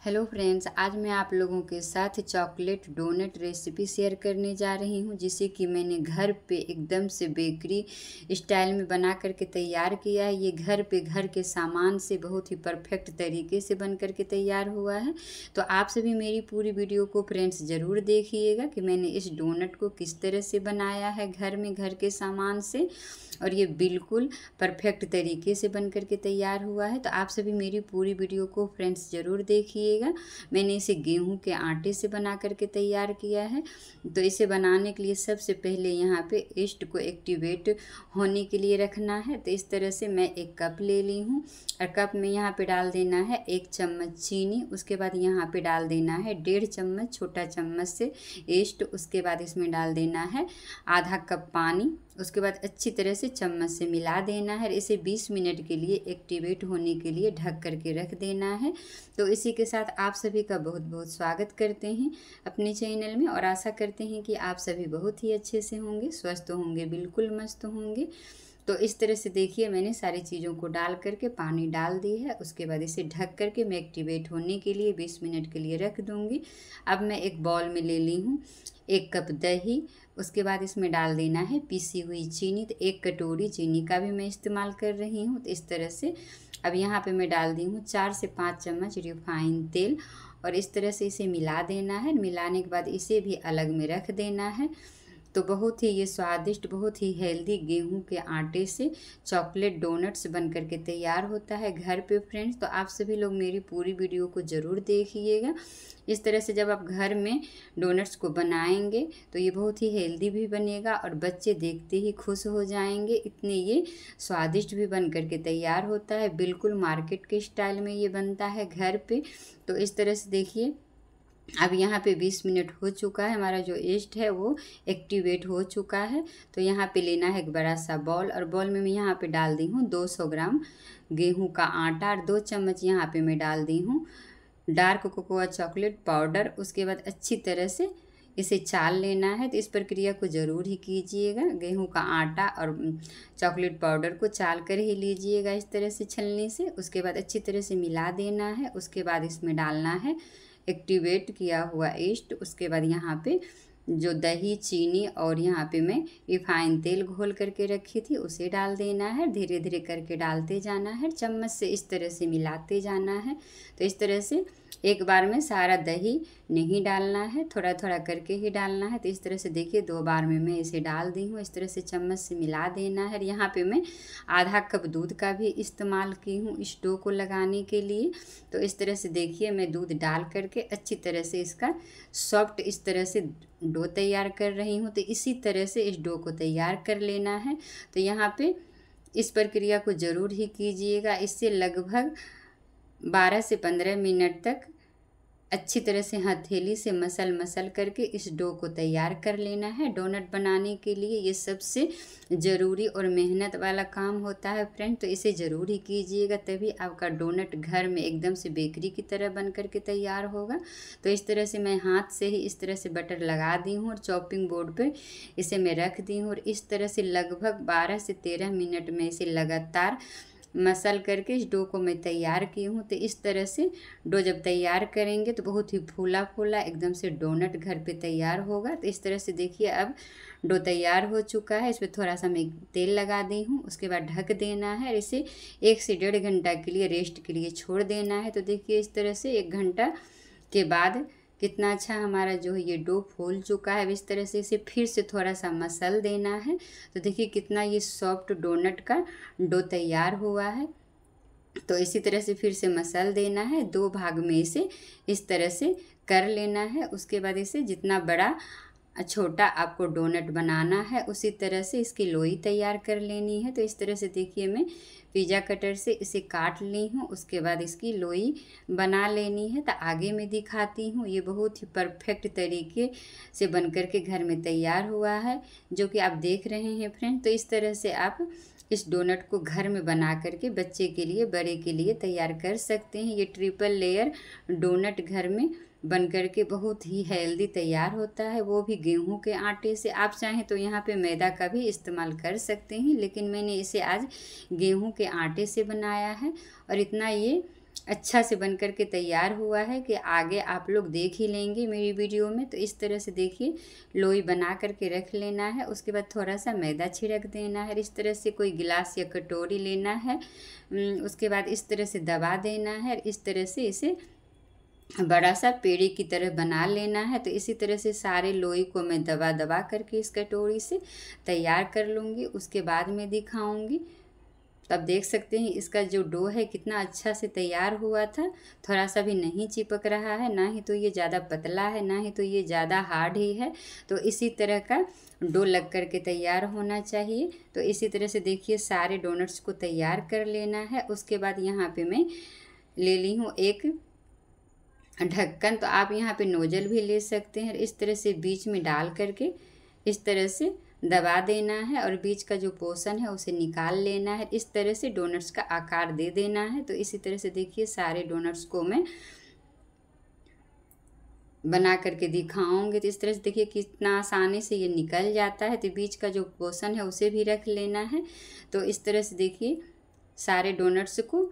Hello friends, आज मैं आप लोगों के साथ चॉकलेट डोनट रेसिपी शेयर करने जा रही हूँ, जिसे कि मैंने घर पे एकदम से बेकरी स्टाइल में बना करके तैयार किया है। ये घर पे घर के सामान से बहुत ही परफेक्ट तरीके से बन करके तैयार हुआ है। तो आप सभी मेरी पूरी वीडियो को फ्रेंड्स ज़रूर देखिएगा कि मैंने इस डोनट को किस तरह से बनाया है घर में घर के सामान से, और ये बिल्कुल परफेक्ट तरीके से बन करके तैयार हुआ है। तो आप सभी मेरी पूरी वीडियो को फ्रेंड्स ज़रूर देखिएगा। मैंने इसे गेहूं के आटे से बना करके तैयार किया है। तो इसे बनाने के लिए सबसे पहले यहाँ पे ईस्ट को एक्टिवेट होने के लिए रखना है। तो इस तरह से मैं एक कप ले ली हूँ, और कप में यहाँ पे डाल देना है 1 चम्मच चीनी। उसके बाद यहाँ पे डाल देना है 1.5 चम्मच छोटा चम्मच से ईस्ट। उसके बाद इसमें डाल देना है आधा कप पानी। उसके बाद अच्छी तरह से चम्मच से मिला देना है। इसे 20 मिनट के लिए एक्टिवेट होने के लिए ढक करके रख देना है। तो इसी के साथ आप सभी का बहुत बहुत स्वागत करते हैं अपने चैनल में, और आशा करते हैं कि आप सभी बहुत ही अच्छे से होंगे, स्वस्थ होंगे, बिल्कुल मस्त होंगे। तो इस तरह से देखिए, मैंने सारी चीज़ों को डाल करके पानी डाल दी है। उसके बाद इसे ढक करके मैं एक्टिवेट होने के लिए 20 मिनट के लिए रख दूँगी। अब मैं एक बाउल में ले ली हूँ 1 कप दही। उसके बाद इसमें डाल देना है पीसी हुई चीनी। तो 1 कटोरी चीनी का भी मैं इस्तेमाल कर रही हूँ। तो इस तरह से अब यहाँ पे मैं डाल दी हूँ 4 से 5 चम्मच रिफाइन तेल, और इस तरह से इसे मिला देना है। मिलाने के बाद इसे भी अलग में रख देना है। तो बहुत ही ये स्वादिष्ट, बहुत ही हेल्दी गेहूं के आटे से चॉकलेट डोनट्स बन करके तैयार होता है घर पे फ्रेंड्स। तो आप सभी लोग मेरी पूरी वीडियो को ज़रूर देखिएगा। इस तरह से जब आप घर में डोनट्स को बनाएंगे तो ये बहुत ही हेल्दी भी बनेगा, और बच्चे देखते ही खुश हो जाएंगे। इतने ये स्वादिष्ट भी बन करके तैयार होता है, बिल्कुल मार्केट के स्टाइल में ये बनता है घर पे। तो इस तरह से देखिए, अब यहाँ पे 20 मिनट हो चुका है, हमारा जो ईस्ट है वो एक्टिवेट हो चुका है। तो यहाँ पे लेना है एक बड़ा सा बॉल, और बॉल में मैं यहाँ पे डाल दी हूँ 200 ग्राम गेहूं का आटा, और 2 चम्मच यहाँ पे मैं डाल दी हूँ डार्क कोकोआ चॉकलेट पाउडर। उसके बाद अच्छी तरह से इसे चाल लेना है। तो इस प्रक्रिया को ज़रूर ही कीजिएगा। गेहूं का आटा और चॉकलेट पाउडर को चाल कर ही लीजिएगा इस तरह से छलनी से। उसके बाद अच्छी तरह से मिला देना है। उसके बाद इसमें डालना है एक्टिवेट किया हुआ ईस्ट। उसके बाद यहाँ पे जो दही, चीनी और यहाँ पे मैं रिफाइन तेल घोल करके रखी थी उसे डाल देना है। धीरे धीरे करके डालते जाना है, चम्मच से इस तरह से मिलाते जाना है। तो इस तरह से एक बार में सारा दही नहीं डालना है, थोड़ा थोड़ा करके ही डालना है। तो इस तरह से देखिए 2 बार में मैं इसे डाल दी हूँ। इस तरह से चम्मच से मिला देना है। यहाँ पे मैं आधा कप दूध का भी इस्तेमाल की हूँ इस डो को लगाने के लिए। तो इस तरह से देखिए, मैं दूध डाल करके अच्छी तरह से इसका सॉफ्ट इस तरह से डो तैयार कर रही हूँ। तो इसी तरह से इस डो को तैयार कर लेना है। तो यहाँ पे इस प्रक्रिया को ज़रूर ही कीजिएगा। इससे लगभग 12 से 15 मिनट तक अच्छी तरह से हथेली से मसल करके इस डो को तैयार कर लेना है। डोनट बनाने के लिए ये सबसे ज़रूरी और मेहनत वाला काम होता है फ्रेंड। तो इसे ज़रूर ही कीजिएगा, तभी आपका डोनट घर में एकदम से बेकरी की तरह बन करके तैयार होगा। तो इस तरह से मैं हाथ से ही इस तरह से बटर लगा दी हूँ, और चॉपिंग बोर्ड पे इसे मैं रख दी हूँ। और इस तरह से लगभग 12 से 13 मिनट में इसे लगातार मसल करके इस डो को मैं तैयार की हूँ। तो इस तरह से डो जब तैयार करेंगे तो बहुत ही फूला फूला एकदम से डोनट घर पे तैयार होगा। तो इस तरह से देखिए, अब डो तैयार हो चुका है। इस पर थोड़ा सा मैं तेल लगा दी हूँ। उसके बाद ढक देना है, और इसे 1 से 1.5 घंटा के लिए रेस्ट के लिए छोड़ देना है। तो देखिए इस तरह से 1 घंटा के बाद कितना अच्छा हमारा जो है ये डो फूल चुका है। इस तरह से इसे फिर से थोड़ा सा मसल देना है। तो देखिए कितना ये सॉफ्ट डोनट का डो तैयार हुआ है। तो इसी तरह से फिर से मसल देना है। 2 भाग में इसे इस तरह से कर लेना है। उसके बाद इसे जितना बड़ा छोटा आपको डोनट बनाना है उसी तरह से इसकी लोई तैयार कर लेनी है। तो इस तरह से देखिए, मैं पिज़्ज़ा कटर से इसे काट ली हूँ। उसके बाद इसकी लोई बना लेनी है। तो आगे मैं दिखाती हूँ। ये बहुत ही परफेक्ट तरीके से बन कर के घर में तैयार हुआ है, जो कि आप देख रहे हैं फ्रेंड। तो इस तरह से आप इस डोनट को घर में बना करके बच्चे के लिए, बड़े के लिए तैयार कर सकते हैं। ये ट्रिपल लेयर डोनट घर में बन करके बहुत ही हेल्दी तैयार होता है, वो भी गेहूं के आटे से। आप चाहें तो यहाँ पे मैदा का भी इस्तेमाल कर सकते हैं, लेकिन मैंने इसे आज गेहूं के आटे से बनाया है। और इतना ये अच्छा से बन कर के तैयार हुआ है कि आगे आप लोग देख ही लेंगे मेरी वीडियो में। तो इस तरह से देखिए लोई बना करके रख लेना है। उसके बाद थोड़ा सा मैदा छिड़क देना है। इस तरह से कोई गिलास या कटोरी लेना है। उसके बाद इस तरह से दबा देना है। इस तरह से इसे बड़ा सा पेड़ी की तरह बना लेना है। तो इसी तरह से सारे लोई को मैं दबा दबा करके इस कटोरी से तैयार कर लूँगी। उसके बाद मैं दिखाऊँगी। तो आप देख सकते हैं इसका जो डो है कितना अच्छा से तैयार हुआ था। थोड़ा सा भी नहीं चिपक रहा है, ना ही तो ये ज़्यादा पतला है, ना ही तो ये ज़्यादा हार्ड ही है। तो इसी तरह का डो लग कर के तैयार होना चाहिए। तो इसी तरह से देखिए सारे डोनट्स को तैयार कर लेना है। उसके बाद यहाँ पे मैं ले ली हूँ एक ढक्कन। तो आप यहाँ पे नोजल भी ले सकते हैं। इस तरह से बीच में डाल करके इस तरह से दबा देना है और बीच का जो पोर्शन है उसे निकाल लेना है। इस तरह से डोनट्स का आकार दे देना है। तो इसी तरह से देखिए सारे डोनट्स को मैं बना करके दिखाऊंगी। तो इस तरह से देखिए कितना आसानी से ये निकल जाता है। तो बीच का जो पोर्शन है उसे भी रख लेना है। तो इस तरह से देखिए सारे डोनट्स को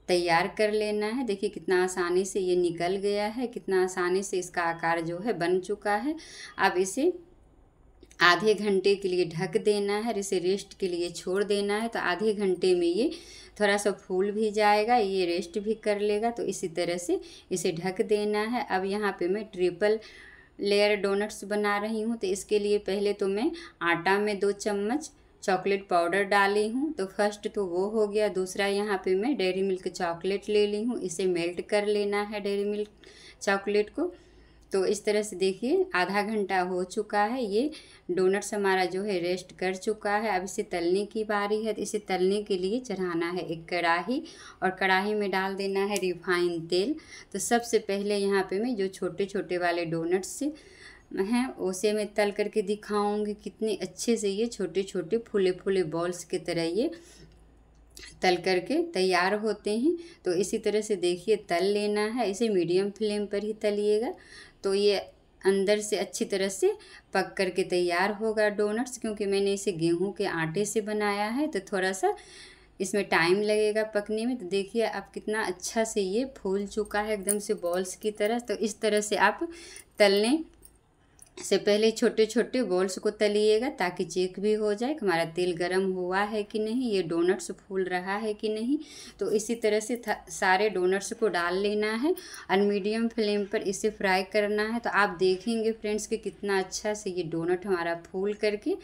तैयार कर लेना है। देखिए कितना आसानी से ये निकल गया है, कितना आसानी से इसका आकार जो है बन चुका है। अब इसे आधे घंटे के लिए ढक देना है, इसे रेस्ट के लिए छोड़ देना है। तो आधे घंटे में ये थोड़ा सा फूल भी जाएगा, ये रेस्ट भी कर लेगा। तो इसी तरह से इसे ढक देना है। अब यहाँ पे मैं ट्रिपल लेयर डोनट्स बना रही हूँ। तो इसके लिए पहले तो मैं आटा में 2 चम्मच चॉकलेट पाउडर डाली हूँ। तो फर्स्ट तो वो हो गया। दूसरा यहाँ पे मैं डेयरी मिल्क चॉकलेट ले ली हूँ, इसे मेल्ट कर लेना है डेयरी मिल्क चॉकलेट को। तो इस तरह से देखिए आधा घंटा हो चुका है, ये डोनट्स हमारा जो है रेस्ट कर चुका है। अब इसे तलने की बारी है। तो इसे तलने के लिए चढ़ाना है एक कढ़ाई और कढ़ाई में डाल देना है रिफाइन तेल। तो सबसे पहले यहाँ पे मैं जो छोटे छोटे वाले डोनट्स हैं उसे मैं तल करके दिखाऊंगी। कितने अच्छे से ये छोटे छोटे फूले फूले बॉल्स की तरह ये तल करके तैयार होते हैं। तो इसी तरह से देखिए तल लेना है, इसे मीडियम फ्लेम पर ही तलिएगा। तो ये अंदर से अच्छी तरह से पक करके तैयार होगा डोनट्स। क्योंकि मैंने इसे गेहूं के आटे से बनाया है तो थोड़ा सा इसमें टाइम लगेगा पकने में। तो देखिए अब कितना अच्छा से ये फूल चुका है एकदम से बॉल्स की तरह। तो इस तरह से आप तलने से पहले छोटे छोटे बॉल्स को तलिएगा ताकि चेक भी हो जाए कि हमारा तेल गर्म हुआ है कि नहीं, ये डोनट्स फूल रहा है कि नहीं। तो इसी तरह से सारे डोनट्स को डाल लेना है और मीडियम फ्लेम पर इसे फ्राई करना है। तो आप देखेंगे फ्रेंड्स कि कितना अच्छा से ये डोनट हमारा फूल करके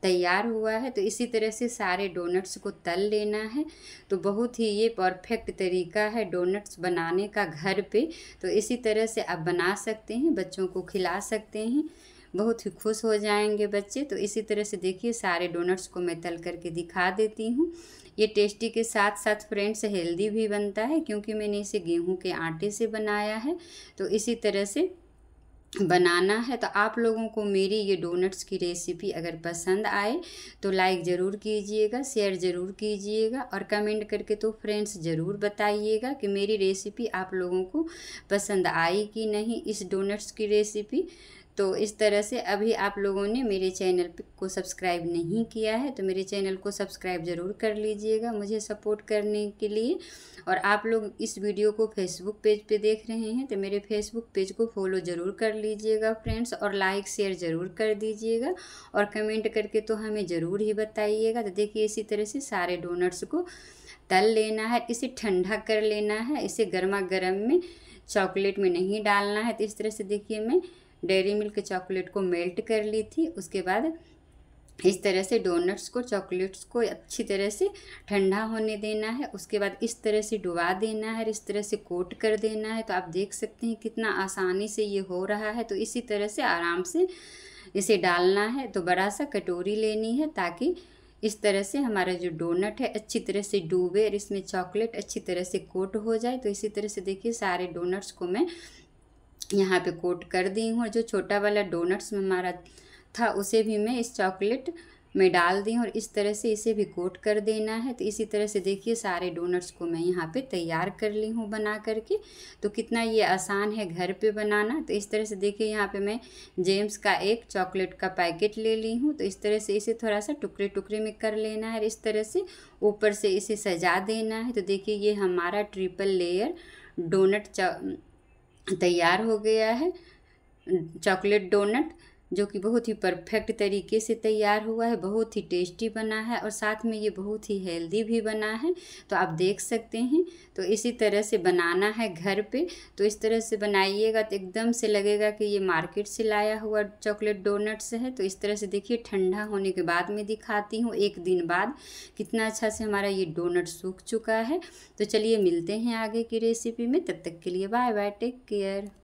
तैयार हुआ है। तो इसी तरह से सारे डोनट्स को तल लेना है। तो बहुत ही ये परफेक्ट तरीका है डोनट्स बनाने का घर पे। तो इसी तरह से आप बना सकते हैं, बच्चों को खिला सकते हैं, बहुत ही खुश हो जाएंगे बच्चे। तो इसी तरह से देखिए सारे डोनट्स को मैं तल करके दिखा देती हूँ। ये टेस्टी के साथ साथ फ्रेंड्स हेल्दी भी बनता है क्योंकि मैंने इसे गेहूं के आटे से बनाया है। तो इसी तरह से बनाना है। तो आप लोगों को मेरी ये डोनट्स की रेसिपी अगर पसंद आए तो लाइक ज़रूर कीजिएगा, शेयर ज़रूर कीजिएगा और कमेंट करके तो फ्रेंड्स ज़रूर बताइएगा कि मेरी रेसिपी आप लोगों को पसंद आई कि नहीं, इस डोनट्स की रेसिपी। तो इस तरह से अभी आप लोगों ने मेरे चैनल को सब्सक्राइब नहीं किया है तो मेरे चैनल को सब्सक्राइब ज़रूर कर लीजिएगा मुझे सपोर्ट करने के लिए। और आप लोग इस वीडियो को फेसबुक पेज पे देख रहे हैं तो मेरे फेसबुक पेज को फॉलो ज़रूर कर लीजिएगा फ्रेंड्स और लाइक शेयर ज़रूर कर दीजिएगा और कमेंट करके तो हमें ज़रूर ही बताइएगा। तो देखिए इसी तरह से सारे डोनट्स को तल लेना है, इसे ठंडा कर लेना है, इसे गर्मा गर्म में चॉकलेट में नहीं डालना है। तो इस तरह से देखिए मैं डेयरी मिल्क चॉकलेट को मेल्ट कर ली थी। उसके बाद इस तरह से डोनट्स को चॉकलेट्स को अच्छी तरह से ठंडा होने देना है। उसके बाद इस तरह से डुबा देना है, इस तरह से कोट कर देना है। तो आप देख सकते हैं कितना आसानी से ये हो रहा है। तो इसी तरह से आराम से इसे डालना है। तो बड़ा सा कटोरी लेनी है ताकि इस तरह से हमारा जो डोनट है अच्छी तरह से डूबे और इसमें चॉकलेट अच्छी तरह से कोट हो जाए। तो इसी तरह से देखिए सारे डोनट्स को मैं यहाँ पे कोट कर दी हूँ। और जो छोटा वाला डोनट्स में हमारा था उसे भी मैं इस चॉकलेट में डाल दी और इस तरह से इसे भी कोट कर देना है। तो इसी तरह से देखिए सारे डोनट्स को मैं यहाँ पे तैयार कर ली हूँ बना करके। तो कितना ये आसान है घर पे बनाना। तो इस तरह से देखिए यहाँ पे मैं जेम्स का एक चॉकलेट का पैकेट ले ली हूँ। तो इस तरह से इसे थोड़ा सा टुकड़े टुकड़े में कर लेना है, इस तरह से ऊपर से इसे सजा देना है। तो देखिए ये हमारा ट्रिपल लेयर डोनट तैयार हो गया है, चॉकलेट डोनट, जो कि बहुत ही परफेक्ट तरीके से तैयार हुआ है, बहुत ही टेस्टी बना है और साथ में ये बहुत ही हेल्दी भी बना है। तो आप देख सकते हैं। तो इसी तरह से बनाना है घर पे। तो इस तरह से बनाइएगा तो एकदम से लगेगा कि ये मार्केट से लाया हुआ चॉकलेट डोनट्स है। तो इस तरह से देखिए ठंडा होने के बाद में दिखाती हूँ, एक दिन बाद कितना अच्छा से हमारा ये डोनट सूख चुका है। तो चलिए मिलते हैं आगे की रेसिपी में, तब तक के लिए बाय बाय, टेक केयर।